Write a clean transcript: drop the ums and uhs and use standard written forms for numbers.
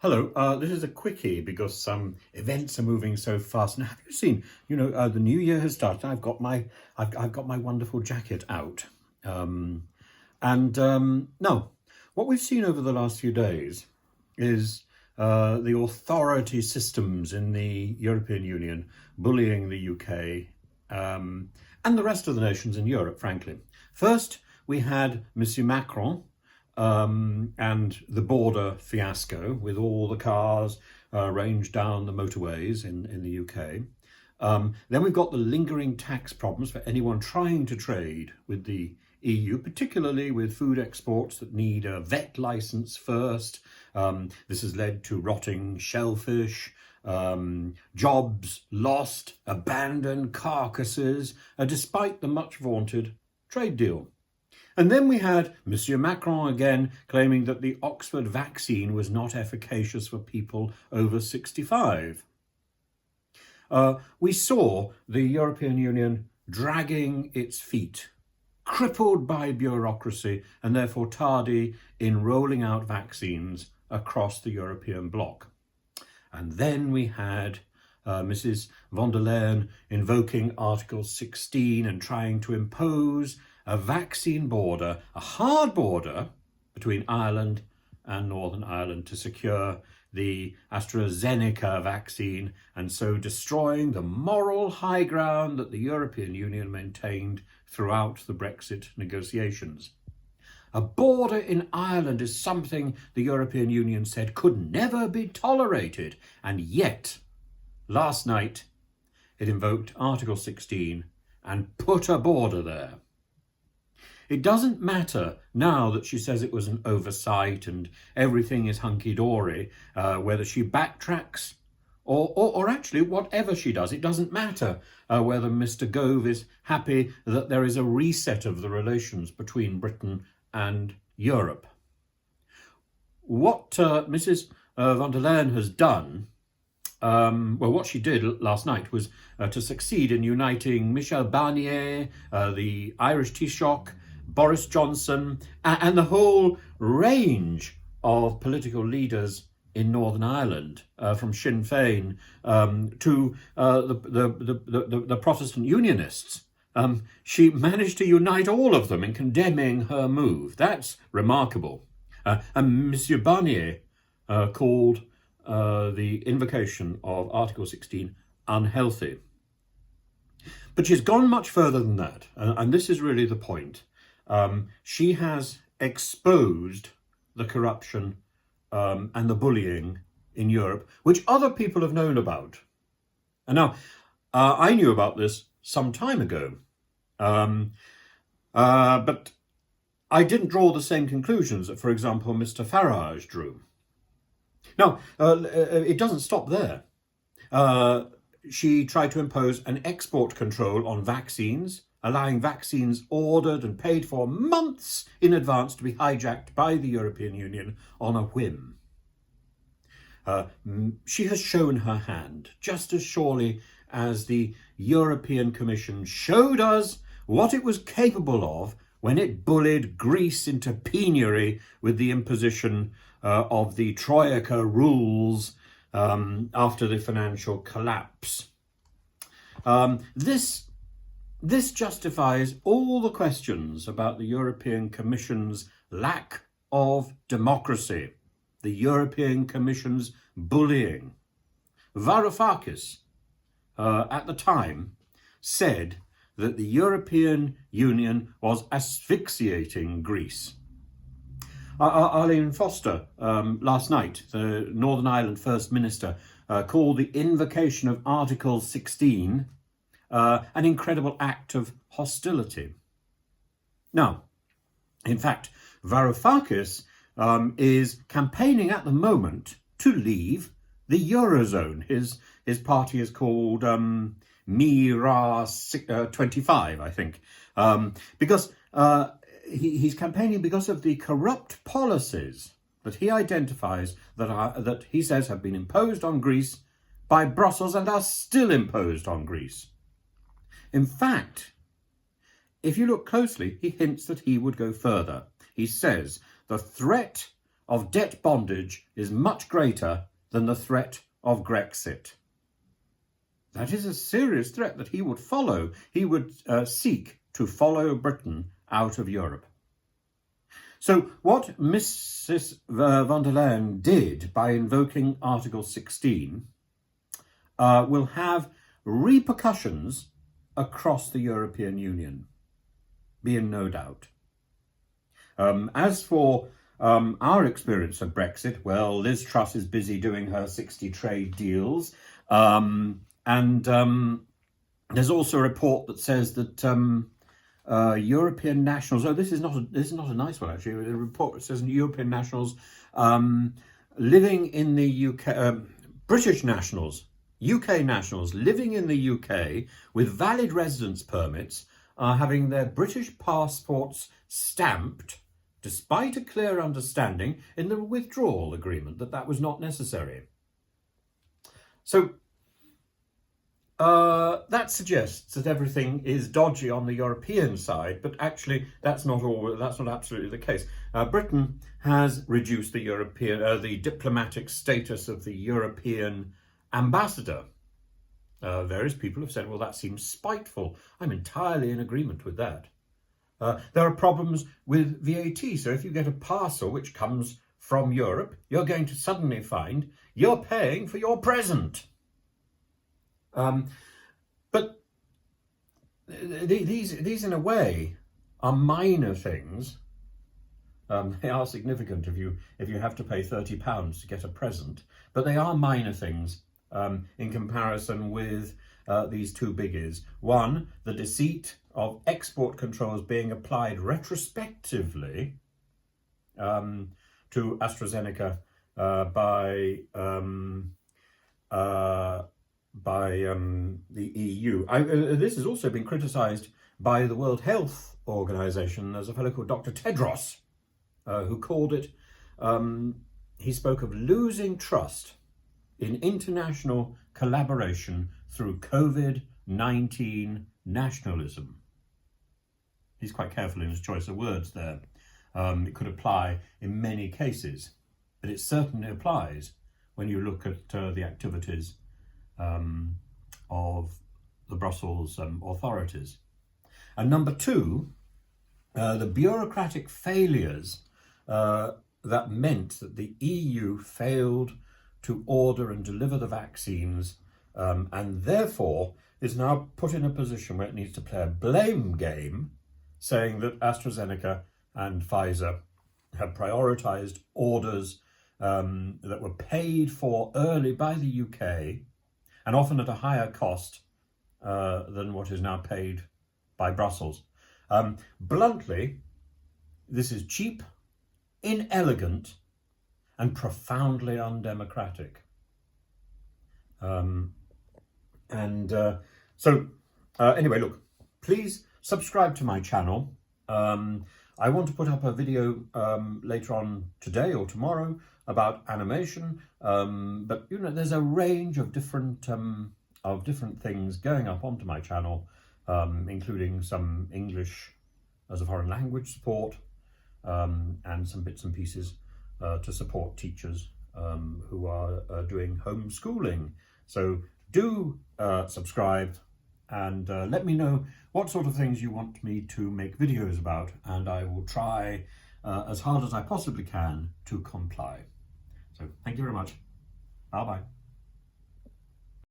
Hello, this is a quickie because some events are moving so fast. Now, have you seen? The new year has started. I've got my wonderful jacket out, now what we've seen over the last few days is the authority systems in the European Union bullying the UK and the rest of the nations in Europe. Frankly, first we had Monsieur Macron and the border fiasco with all the cars ranged down the motorways in the UK. Then we've got the lingering tax problems for anyone trying to trade with the EU, particularly with food exports that need a vet license first. This has led to rotting shellfish, jobs lost, abandoned carcasses, despite the much vaunted trade deal. And then we had Monsieur Macron again claiming that the Oxford vaccine was not efficacious for people over 65. We saw the European Union dragging its feet, crippled by bureaucracy and therefore tardy in rolling out vaccines across the European bloc. And then we had Mrs. von der Leyen invoking Article 16 and trying to impose a vaccine border, a hard border between Ireland and Northern Ireland to secure the AstraZeneca vaccine, and so destroying the moral high ground that the European Union maintained throughout the Brexit negotiations. A border in Ireland is something the European Union said could never be tolerated, and yet, last night, it invoked Article 16 and put a border there. It doesn't matter now that she says it was an oversight and everything is hunky-dory, whether she backtracks or actually whatever she does. It doesn't matter whether Mr. Gove is happy that there is a reset of the relations between Britain and Europe. What Mrs. von der Leyen has done, what she did last night was to succeed in uniting Michel Barnier, the Irish Taoiseach, Boris Johnson, and the whole range of political leaders in Northern Ireland, from Sinn Féin to the Protestant Unionists. She managed to unite all of them in condemning her move. That's remarkable. And Monsieur Barnier called the invocation of Article 16 unhealthy. But she's gone much further than that, and this is really the point. She has exposed the corruption and the bullying in Europe, which other people have known about. And now, I knew about this some time ago, but I didn't draw the same conclusions that, for example, Mr. Farage drew. Now, it doesn't stop there. She tried to impose an export control on vaccines, allowing vaccines ordered and paid for months in advance to be hijacked by the European Union on a whim. She has shown her hand just as surely as the European Commission showed us what it was capable of when it bullied Greece into penury with the imposition of the Troika rules after the financial collapse. This justifies all the questions about the European Commission's lack of democracy, the European Commission's bullying. Varoufakis, at the time, said that the European Union was asphyxiating Greece. Arlene Foster, last night, the Northern Ireland First Minister, called the invocation of Article 16 an incredible act of hostility. Now, in fact, Varoufakis is campaigning at the moment to leave the Eurozone. His party is called Mira 25, I think, because he's campaigning because of the corrupt policies that he identifies that he says have been imposed on Greece by Brussels and are still imposed on Greece. In fact, if you look closely, he hints that he would go further. He says the threat of debt bondage is much greater than the threat of Grexit. That is a serious threat that he would follow. He would seek to follow Britain out of Europe. So what Mrs. von der Leyen did by invoking Article 16 will have repercussions across the European Union, be in no doubt. As for our experience of Brexit, well, Liz Truss is busy doing her 60 trade deals. And there's also a report that says that European nationals, this is not a nice one actually, a report that says European nationals living in the UK, British nationals, UK nationals living in the UK with valid residence permits are having their British passports stamped, despite a clear understanding in the withdrawal agreement that was not necessary. So that suggests that everything is dodgy on the European side, but actually that's not absolutely the case. Britain has reduced the diplomatic status of the European ambassador. Various people have said, well, that seems spiteful. I'm entirely in agreement with that. There are problems with VAT. So if you get a parcel which comes from Europe, you're going to suddenly find you're paying for your present. But these in a way are minor things. They are significant if you have to pay £30 to get a present, but they are minor things in comparison with these two biggies. One, the deceit of export controls being applied retrospectively to AstraZeneca by the EU. This has also been criticised by the World Health Organization. There's a fellow called Dr. Tedros who called it, he spoke of losing trust in international collaboration through COVID-19 nationalism. He's quite careful in his choice of words there. It could apply in many cases, but it certainly applies when you look at the activities of the Brussels authorities. And number two, the bureaucratic failures that meant that the EU failed to order and deliver the vaccines and therefore is now put in a position where it needs to play a blame game, saying that AstraZeneca and Pfizer have prioritised orders that were paid for early by the UK and often at a higher cost than what is now paid by Brussels. Bluntly, this is cheap, inelegant, and profoundly undemocratic. Anyway, look, please subscribe to my channel. I want to put up a video later on today or tomorrow about animation, but you know, there's a range of different things going up onto my channel, including some English as a foreign language support, and some bits and pieces to support teachers who are doing homeschooling. So do subscribe and let me know what sort of things you want me to make videos about, and I will try as hard as I possibly can to comply. So thank you very much. Bye-bye.